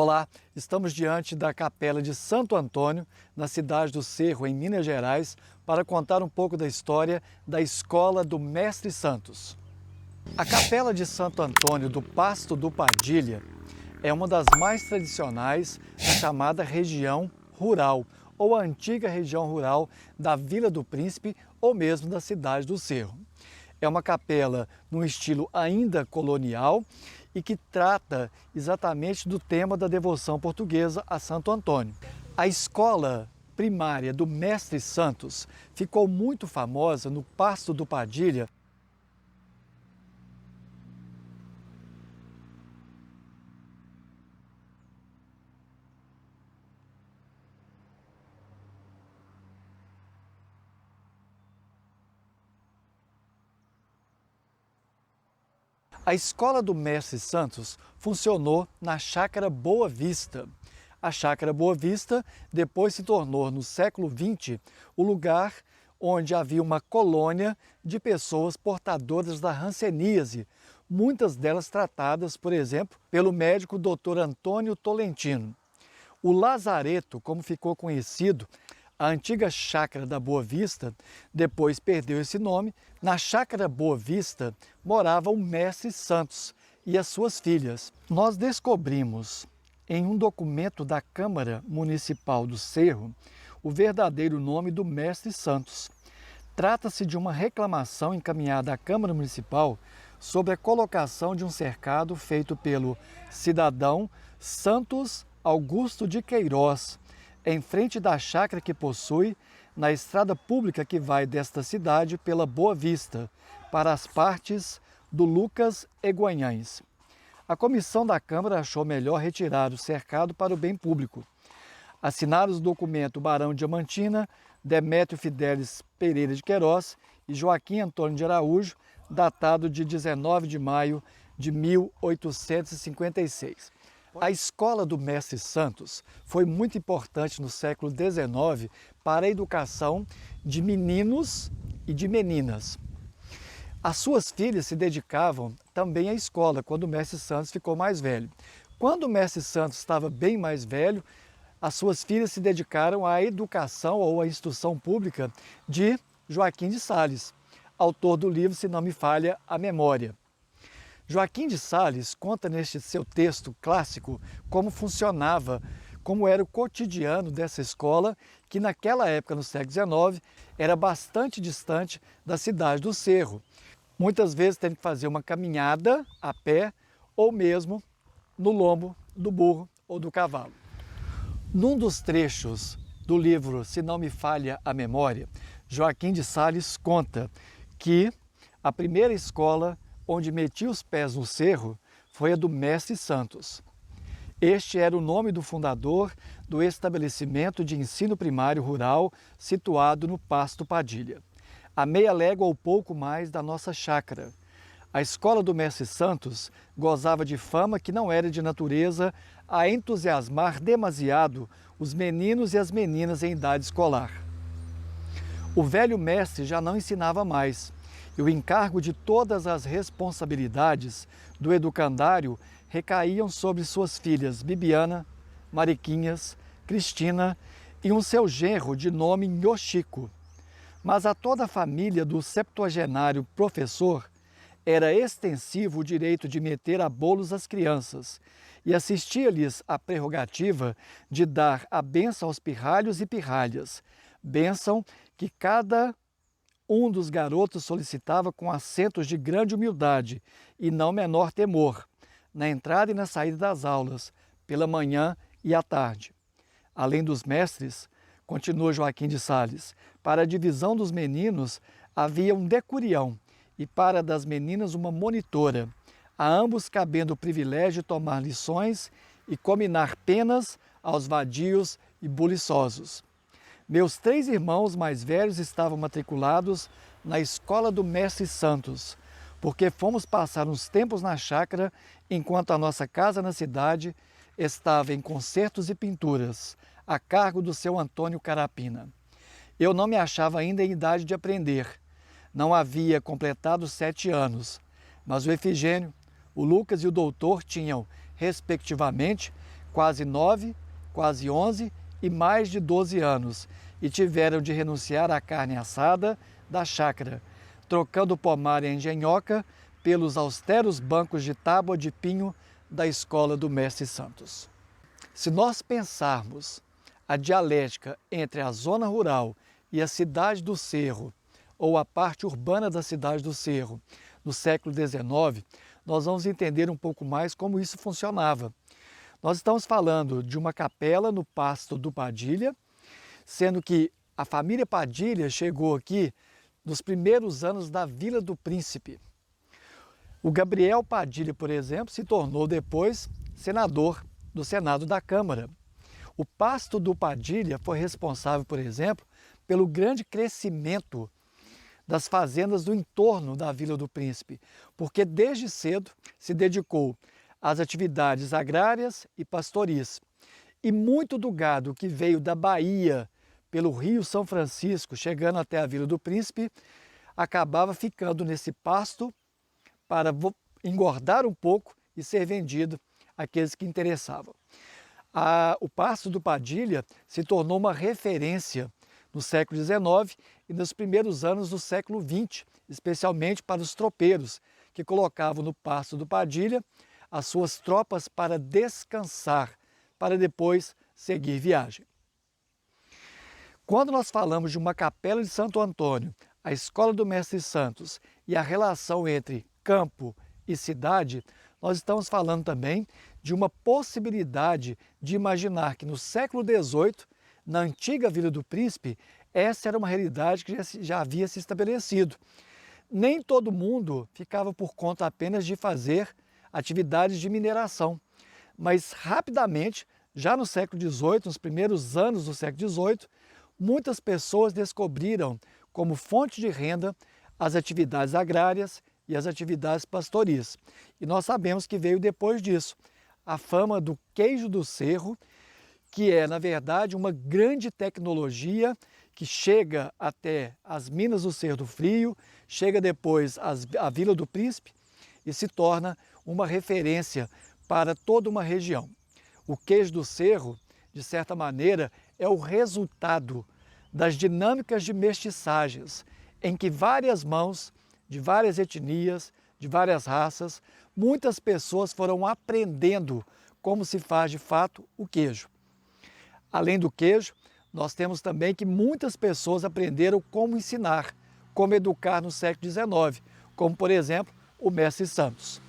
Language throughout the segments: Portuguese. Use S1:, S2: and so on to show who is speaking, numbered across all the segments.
S1: Olá, estamos diante da Capela de Santo Antônio, na cidade do Cerro, em Minas Gerais, para contar um pouco da história da Escola do Mestre Santos. A Capela de Santo Antônio do Pasto do Padilha é uma das mais tradicionais da chamada região rural, ou a antiga região rural da Vila do Príncipe ou mesmo da cidade do Cerro. É uma capela num estilo ainda colonial e que trata exatamente do tema da devoção portuguesa a Santo Antônio. A escola primária do Mestre Santos ficou muito famosa no Pasto do Padilha. A Escola do Mestre Santos funcionou na Chácara Boa Vista. A Chácara Boa Vista depois se tornou, no século XX, o lugar onde havia uma colônia de pessoas portadoras da hanseníase, muitas delas tratadas, por exemplo, pelo médico Dr. Antônio Tolentino. O Lazareto, como ficou conhecido, a antiga Chácara da Boa Vista, depois perdeu esse nome. Na Chácara Boa Vista morava o Mestre Santos e as suas filhas. Nós descobrimos em um documento da Câmara Municipal do Cerro o verdadeiro nome do Mestre Santos. Trata-se de uma reclamação encaminhada à Câmara Municipal sobre a colocação de um cercado feito pelo cidadão Santos Augusto de Queiroz, em frente da chácara que possui na estrada pública que vai desta cidade pela Boa Vista, para as partes do Lucas e Guanhães. A comissão da Câmara achou melhor retirar o cercado para o bem público. Assinaram o documento Barão Diamantina, Demétrio Fidelis Pereira de Queiroz e Joaquim Antônio de Araújo, datado de 19 de maio de 1856. A Escola do Mestre Santos foi muito importante no século XIX para a educação de meninos e de meninas. As suas filhas se dedicavam também à escola quando o Mestre Santos ficou mais velho. Quando o Mestre Santos estava bem mais velho, as suas filhas se dedicaram à educação ou à instrução pública de Joaquim de Sales, autor do livro Se Não Me Falha a Memória. Joaquim de Sales conta neste seu texto clássico como funcionava, como era o cotidiano dessa escola, que naquela época, no século XIX, era bastante distante da cidade do Cerro. Muitas vezes tendo que fazer uma caminhada a pé ou mesmo no lombo do burro ou do cavalo. Num dos trechos do livro Se Não Me Falha a Memória, Joaquim de Sales conta que a primeira escola onde meti os pés no cerro foi a do Mestre Santos. Este era o nome do fundador do estabelecimento de ensino primário rural situado no Pasto Padilha, a meia légua ou pouco mais da nossa chácara. A Escola do Mestre Santos gozava de fama que não era de natureza a entusiasmar demasiado os meninos e as meninas em idade escolar. O velho mestre já não ensinava mais, e o encargo de todas as responsabilidades do educandário recaíam sobre suas filhas Bibiana, Mariquinhas, Cristina e um seu genro de nome Nhochico. Mas a toda a família do septuagenário professor era extensivo o direito de meter a bolos as crianças e assistia-lhes a prerrogativa de dar a bênção aos pirralhos e pirralhas, bênção que cada um dos garotos solicitava com acentos de grande humildade e não menor temor, na entrada e na saída das aulas, pela manhã e à tarde. Além dos mestres, continua Joaquim de Sales, para a divisão dos meninos havia um decurião e para a das meninas uma monitora, a ambos cabendo o privilégio de tomar lições e cominar penas aos vadios e buliçosos. Meus 3 irmãos mais velhos estavam matriculados na Escola do Mestre Santos, porque fomos passar uns tempos na chácara, enquanto a nossa casa na cidade estava em concertos e pinturas, a cargo do seu Antônio Carapina. Eu não me achava ainda em idade de aprender, não havia completado 7 anos, mas o Efigênio, o Lucas e o doutor tinham, respectivamente, quase 9, quase 11 e mais de 12 anos, e tiveram de renunciar à carne assada da chácara, trocando o pomar em engenhoca pelos austeros bancos de tábua de pinho da escola do Mestre Santos. Se nós pensarmos a dialética entre a zona rural e a cidade do Cerro, ou a parte urbana da cidade do Cerro, no século XIX, nós vamos entender um pouco mais como isso funcionava. Nós estamos falando de uma capela no Pasto do Padilha, sendo que a família Padilha chegou aqui nos primeiros anos da Vila do Príncipe. O Gabriel Padilha, por exemplo, se tornou depois senador do Senado da Câmara. O Pasto do Padilha foi responsável, por exemplo, pelo grande crescimento das fazendas do entorno da Vila do Príncipe, porque desde cedo se dedicou às atividades agrárias e pastoris. E muito do gado que veio da Bahia pelo Rio São Francisco, chegando até a Vila do Príncipe, acabava ficando nesse pasto para engordar um pouco e ser vendido àqueles que interessavam. O Pasto do Padilha se tornou uma referência no século XIX e nos primeiros anos do século XX, especialmente para os tropeiros, que colocavam no Pasto do Padilha as suas tropas para descansar, para depois seguir viagem. Quando nós falamos de uma capela de Santo Antônio, a escola do Mestre Santos e a relação entre campo e cidade, nós estamos falando também de uma possibilidade de imaginar que no século XVIII, na antiga Vila do Príncipe, essa era uma realidade que já havia se estabelecido. Nem todo mundo ficava por conta apenas de fazer atividades de mineração, mas rapidamente, já no século XVIII, nos primeiros anos do século XVIII, muitas pessoas descobriram como fonte de renda as atividades agrárias e as atividades pastoris. E nós sabemos que veio depois disso a fama do queijo do Cerro, que é, na verdade, uma grande tecnologia que chega até as minas do Cerro do Frio, chega depois à Vila do Príncipe e se torna uma referência para toda uma região. O queijo do Cerro, de certa maneira, é o resultado das dinâmicas de mestiçagens, em que várias mãos, de várias etnias, de várias raças, muitas pessoas foram aprendendo como se faz de fato o queijo. Além do queijo, nós temos também que muitas pessoas aprenderam como ensinar, como educar no século XIX, como por exemplo o Mestre Santos.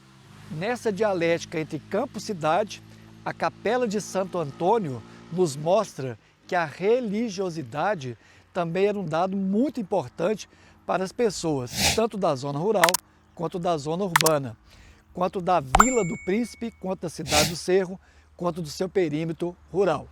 S1: Nessa dialética entre campo e cidade, a Capela de Santo Antônio nos mostra que a religiosidade também era um dado muito importante para as pessoas, tanto da zona rural quanto da zona urbana, quanto da Vila do Príncipe, quanto da cidade do Cerro, quanto do seu perímetro rural.